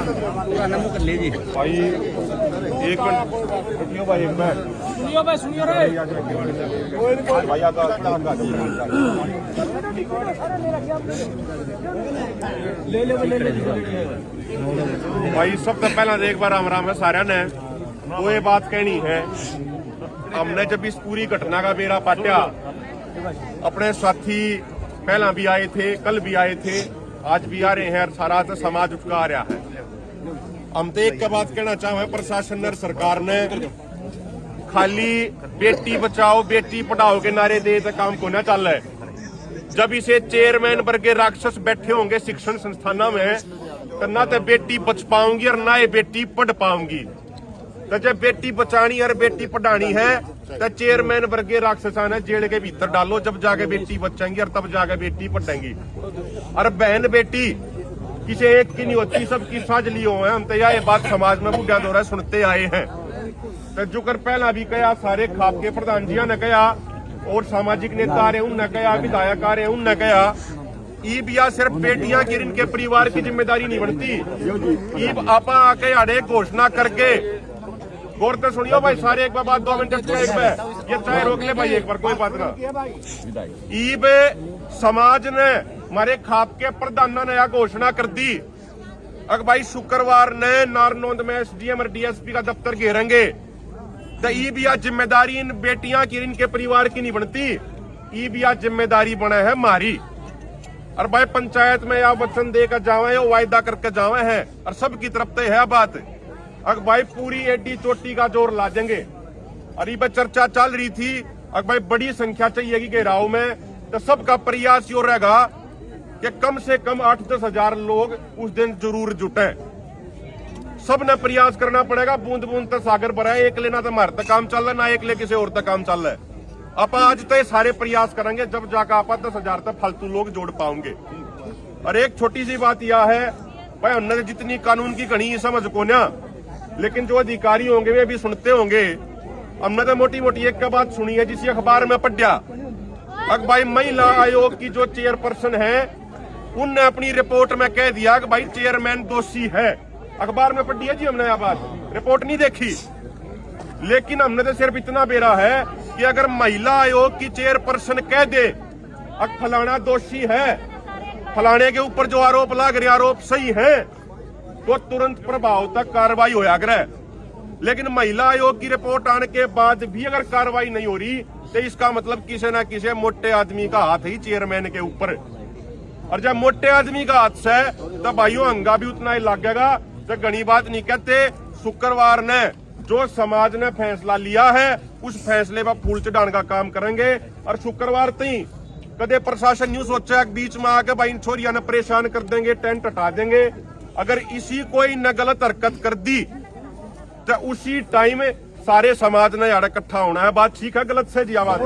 भाई एक मिनट रुकियो भाई, एक मिनट सुनियो रे भाई आगा भाई सबसे पहला एक बार राम है सारे ने वो ये बात कहनी है। हमने जब इस पूरी घटना का बेड़ा पाटा, अपने साथी पहला भी आए थे, कल भी आए थे, आज भी आ रहे हैं और सारा तो समाज उठका आ रहा है। हम तो एक बात कहना चाहे, प्रशासन और सरकार ने खाली बेटी बचाओ बेटी पढ़ाओ के नारे दे तो काम को ना चल रहा है। जब इसे चेयरमैन वर्गे राक्षस बैठे होंगे शिक्षण संस्थानों में तो ना तो बेटी बच पाऊंगी और ना ये बेटी पढ़ पाऊंगी। तो जब बेटी बचानी और बेटी पढ़ानी है तो चेयरमैन वर्गे राक्षसा ने जेल के भीतर डालो, जब जाके बेटी बचेंगी और तब जाके बेटी पढ़ेंगी। और बहन बेटी किसी एक की नहीं होती, सबकी साझली हो है। हम तो यह बात समाज में बुढ़ा दौरा सुनते आए हैं। तो जुकर पहला भी कहा, सारे खाप के प्रधान जी ने कहा और सामाजिक नेता रहे उनने कहा, विधायक आ रहे उनने कहा, ईब या सिर्फ बेटियां की इनके परिवार की जिम्मेदारी नहीं बनती। ईब आपा आके आड़े घोषणा करके गौर तो सुनियो भाई सारे, एक बार 2 मिनट एक बार ये चाहे रोक ले भाई एक बार, कोई बात ना। ईब समाज ने हमारे खाप के प्रधान ने यह घोषणा कर दी, अगर भाई शुक्रवार ने नारनौंद में एसडीएम और डीएसपी का दफ्तर घेरेंगे तो ईब या जिम्मेदारी इन बेटियां की इनके परिवार की नहीं बनती, ईब या जिम्मेदारी बना है हमारी। और भाई पंचायत में या वचन देकर जावे, वायदा करके जावे हैं और सबकी तरफ से है बात। अगर भाई पूरी एडी चोटी का जोर ला देंगे। और ये चर्चा चल रही थी, अगर भाई बड़ी संख्या चाहिए घेराव में तो सबका प्रयास यो रहेगा कि कम से कम 8-10 हजार लोग उस दिन जरूर जुटे। सब ने प्रयास करना पड़ेगा, बूंद बूंद तक सागर भरा है। एक लेना तो हमारे तक काम चल रहा है, ना एक ले किसी और तक काम चल रहा है। आप आज तो सारे प्रयास करेंगे, जब जाकर आप 10 हजार तक फालतू लोग जोड़ पाओगे। और एक छोटी सी बात यह है भाई, हमने जितनी कानून की घनी समझ को ना, लेकिन जो अधिकारी होंगे वे भी सुनते होंगे। हमने तो मोटी मोटी एक बात सुनी है जिस अखबार में पढ़ा। अब भाई महिला आयोग की जो चेयरपर्सन है उनने अपनी रिपोर्ट में कह दिया कि भाई चेयरमैन दोषी है। अखबार में पढ़ी है जी हमने, यह बात रिपोर्ट नहीं देखी। लेकिन हमने तो सिर्फ इतना बेरा है कि अगर महिला आयोग की चेयरपर्सन कह दे अब फलाना दोषी है, फलाने के ऊपर जो आरोप लग रहे आरोप सही है, तो तुरंत प्रभाव तक कार्रवाई होया करे। लेकिन महिला आयोग की रिपोर्ट आने के बाद भी अगर कार्रवाई नहीं हो रही तो इसका मतलब किसी न किसी मोटे आदमी का हाथ ही चेयरमैन के ऊपर। और जब मोटे आदमी का हाथ से तो भाइयों हंगा भी उतना ही लगेगा। तो घनी बात नहीं कहते। शुक्रवार ने जो समाज ने फैसला लिया है उस फैसले पर फूल चढ़ाने का काम करेंगे। और शुक्रवार तई कदे प्रशासन न्यू सोचा बीच में आके भाई छोरिया ने परेशान कर देंगे, टेंट हटा देंगे। अगर इसी कोई न गलत हरकत कर दी तो उसी टाइम सारे समाज ने यार इकट्ठा होना है। बात ठीक है गलत से जी आवाज,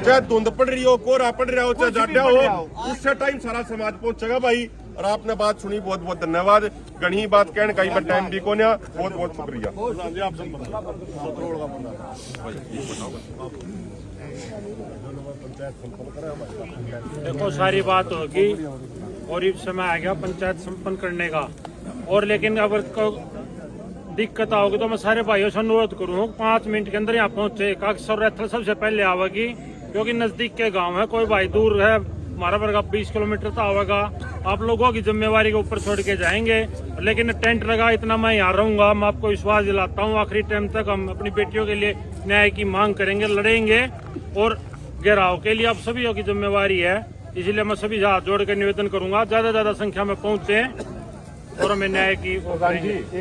चाहे धुंध पड़ रही हो, कोहरा पड़ रहा हो, चाहे जाड्या हो, उससे टाइम सारा समाज पहुंचेगा भाई। और आपने बात सुनी, बहुत बहुत धन्यवाद। घनी बात कहने का ही टाइम भी को बहुत बहुत शुक्रिया। देखो सारी बात होगी और इस समय आ गया पंचायत संपन्न करने का। और लेकिन अगर दिक्कत आओगी तो मैं सारे भाइयों से अनुरोध करूँ 5 मिनट के अंदर यहाँ पहुंचे। काकसर सबसे पहले आवेगी क्योंकि नजदीक के गांव है, कोई भाई दूर है हमारा वर्ग 20 किलोमीटर तो आवेगा। आप लोगों की जिम्मेवारी के ऊपर छोड़ के जाएंगे। लेकिन टेंट लगा इतना मैं यहाँ रहूंगा, मैं आपको विश्वास दिलाता हूँ आखिरी टाइम तक हम अपनी बेटियों के लिए न्याय की मांग करेंगे, लड़ेंगे। और घेराव के लिए आप सभी की जिम्मेवारी है, इसलिए मैं सभी हाथ जोड़ कर निवेदन करूंगा ज्यादा संख्या में पहुंचे और हमें न्याय की। एक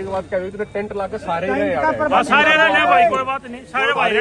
बात कह रही थी, टेंट लाके सारे सारे भाई, कोई बात नहीं, सारे भाई